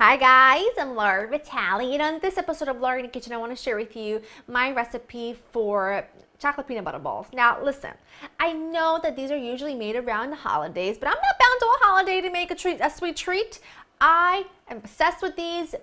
Hi guys, I'm Laura Vitale, and on this episode of Laura in the Kitchen, I want to share with you my recipe for chocolate peanut butter balls. Now listen, I know that these are usually made around the holidays, but I'm not bound to a holiday to make a sweet treat. I am obsessed with these.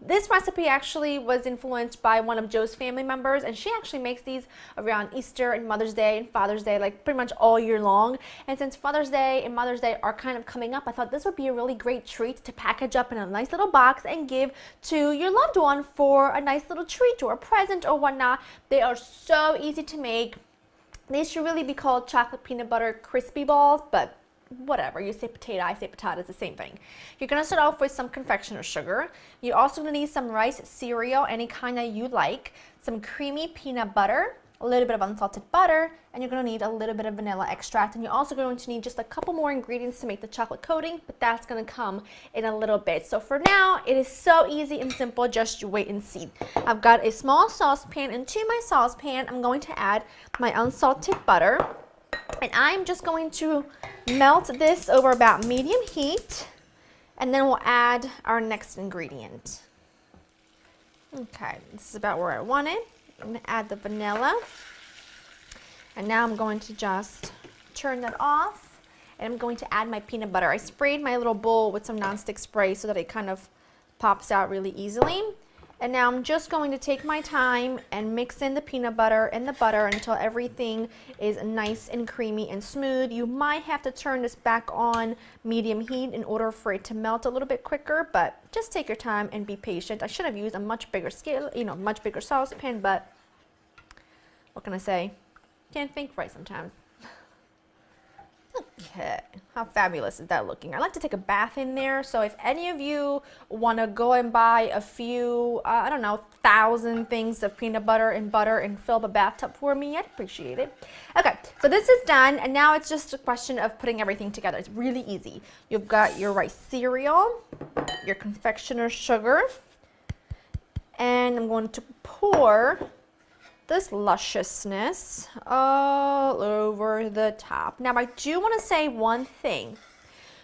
This recipe actually was influenced by one of Joe's family members, and she actually makes these around Easter and Mother's Day and Father's Day, like pretty much all year long. And since Father's Day and Mother's Day are kind of coming up, I thought this would be a really great treat to package up in a nice little box and give to your loved one for a nice little treat or a present or whatnot. They are so easy to make. These should really be called chocolate peanut butter crispy balls, but whatever, you say potato, I say potato, it's the same thing. You're going to start off with some confectioner's sugar. You're also going to need some rice cereal, any kind that you like, some creamy peanut butter, a little bit of unsalted butter, and you're going to need a little bit of vanilla extract. And you're also going to need just a couple more ingredients to make the chocolate coating, but that's going to come in a little bit. So for now, it is so easy and simple, just you wait and see. I've got a small saucepan, and to my saucepan, I'm going to add my unsalted butter. And I'm just going to melt this over about medium heat, and then we'll add our next ingredient. Okay, this is about where I want it. I'm going to add the vanilla, and now I'm going to just turn that off, and I'm going to add my peanut butter. I sprayed my little bowl with some nonstick spray so that it kind of pops out really easily. And now I'm just going to take my time and mix in the peanut butter and the butter until everything is nice and creamy and smooth. You might have to turn this back on medium heat in order for it to melt a little bit quicker, but just take your time and be patient. I should have used a much bigger scale, much bigger saucepan, but what can I say? Can't think right sometimes. Okay, how fabulous is that looking? I like to take a bath in there, so if any of you want to go and buy a few, I don't know, 1,000 things of peanut butter and fill up a bathtub for me, I'd appreciate it. Okay, so this is done, and now it's just a question of putting everything together. It's really easy. You've got your rice cereal, your confectioner's sugar, and I'm going to pour this lusciousness all over the top. Now I do want to say one thing.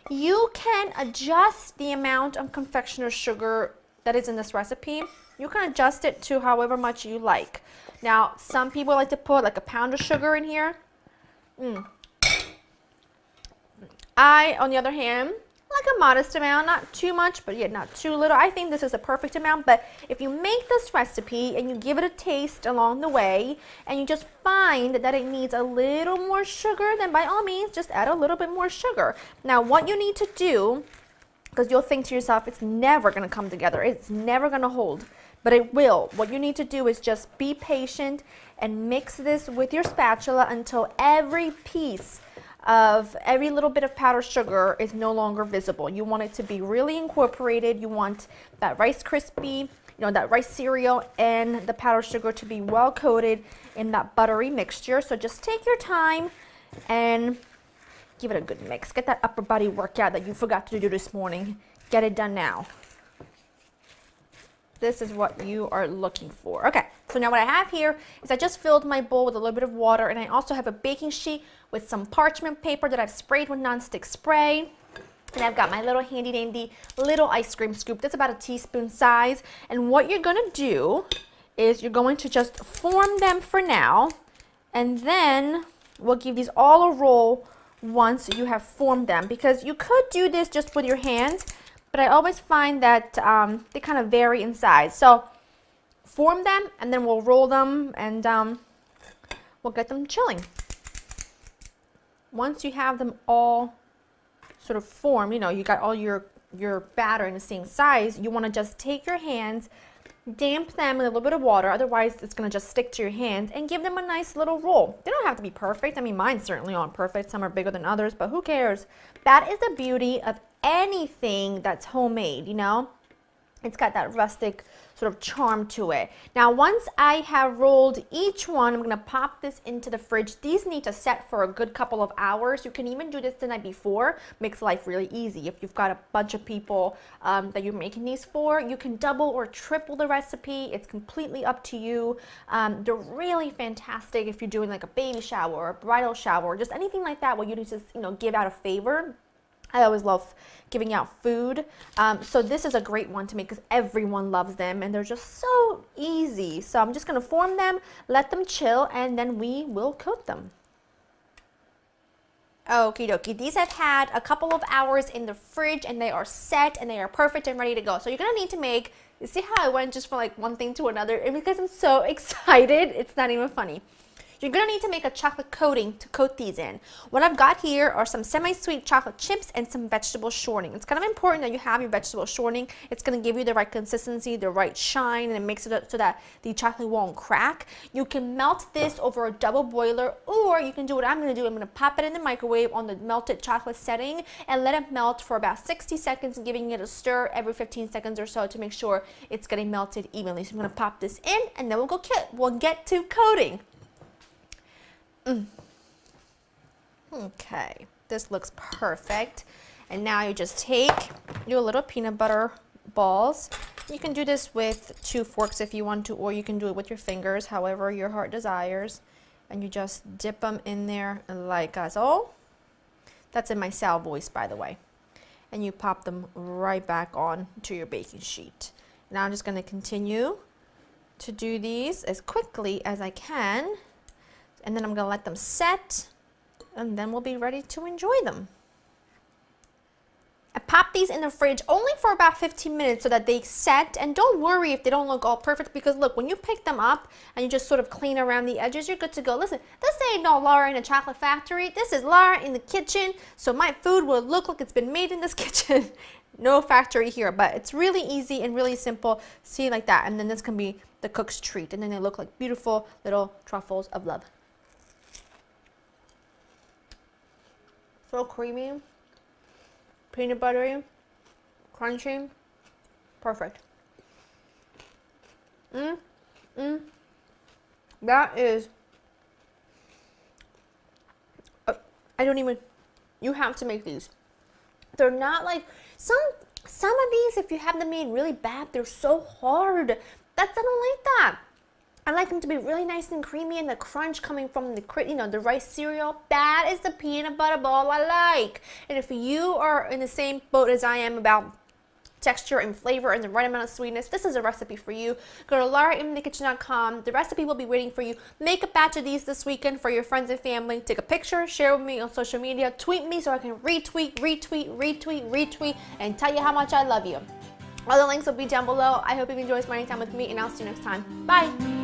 You can adjust the amount of confectioner's sugar that is in this recipe. You can adjust it to however much you like. Now some people like to put like a pound of sugar in here. I, on the other hand, like a modest amount, not too much, but yet not too little. I think this is a perfect amount, but if you make this recipe and you give it a taste along the way, and you just find that it needs a little more sugar, then by all means, just add a little bit more sugar. Now, what you need to do, because you'll think to yourself, it's never going to come together, it's never going to hold, but it will. What you need to do is just be patient and mix this with your spatula until every piece of every little bit of powdered sugar is no longer visible. You want it to be really incorporated. You want that Rice Krispie, that rice cereal and the powdered sugar to be well coated in that buttery mixture. So just take your time and give it a good mix. Get that upper body workout that you forgot to do this morning. Get it done now. This is what you are looking for. Okay, so now what I have here is I just filled my bowl with a little bit of water, and I also have a baking sheet with some parchment paper that I've sprayed with nonstick spray. And I've got my little handy dandy little ice cream scoop that's about a teaspoon size. And what you're gonna do is you're going to just form them for now, and then we'll give these all a roll once you have formed them, because you could do this just with your hands, but I always find that they kind of vary in size. So form them, and then we'll roll them, and we'll get them chilling. Once you have them all sort of formed, you got all your batter in the same size, you want to just take your hands, damp them in a little bit of water, otherwise it's going to just stick to your hands, and give them a nice little roll. They don't have to be perfect. I mean, mine certainly aren't perfect. Some are bigger than others, but who cares? That is the beauty of anything that's homemade, It's got that rustic sort of charm to it. Now, once I have rolled each one, I'm going to pop this into the fridge. These need to set for a good couple of hours. You can even do this the night before. Makes life really easy. If you've got a bunch of people that you're making these for, you can double or triple the recipe. It's completely up to you. They're really fantastic if you're doing like a baby shower or a bridal shower or just anything like that where you need to, give out a favor. I always love giving out food. So this is a great one to make because everyone loves them and they're just so easy. So I'm just gonna form them, let them chill, and then we will coat them. Okie dokie, these have had a couple of hours in the fridge and they are set and they are perfect and ready to go. So you're gonna need to make, you see how I went just from like one thing to another? And because I'm so excited, it's not even funny. You're gonna need to make a chocolate coating to coat these in. What I've got here are some semi-sweet chocolate chips and some vegetable shortening. It's kind of important that you have your vegetable shortening. It's gonna give you the right consistency, the right shine, and it makes it so that the chocolate won't crack. You can melt this over a double boiler, or you can do what I'm gonna do. I'm gonna pop it in the microwave on the melted chocolate setting and let it melt for about 60 seconds, giving it a stir every 15 seconds or so to make sure it's getting melted evenly. So I'm gonna pop this in and then we'll get to coating. Okay, this looks perfect. And now you just take your little peanut butter balls. You can do this with 2 forks if you want to, or you can do it with your fingers, however your heart desires. And you just dip them in there like so. That's in my Sal voice, by the way. And you pop them right back on to your baking sheet. Now I'm just going to continue to do these as quickly as I can. And then I'm going to let them set, and then we'll be ready to enjoy them. I pop these in the fridge only for about 15 minutes so that they set, and don't worry if they don't look all perfect, because look, when you pick them up and you just sort of clean around the edges, you're good to go. Listen, this ain't no Laura in a chocolate factory. This is Laura in the kitchen, so my food will look like it's been made in this kitchen. No factory here, but it's really easy and really simple. See, like that, and then this can be the cook's treat, and then they look like beautiful little truffles of love. So creamy, peanut buttery, crunchy, perfect. That is, I don't even, you have to make these. They're not like, some of these, if you have them made really bad, they're so hard. I don't like that. I like them to be really nice and creamy, and the crunch coming from the, the rice cereal. That is the peanut butter ball I like. And if you are in the same boat as I am about texture and flavor and the right amount of sweetness, this is a recipe for you. Go to laurainthekitchen.com. The recipe will be waiting for you. Make a batch of these this weekend for your friends and family. Take a picture, share with me on social media, tweet me so I can retweet, and tell you how much I love you. All the links will be down below. I hope you enjoy spending time with me, and I'll see you next time. Bye.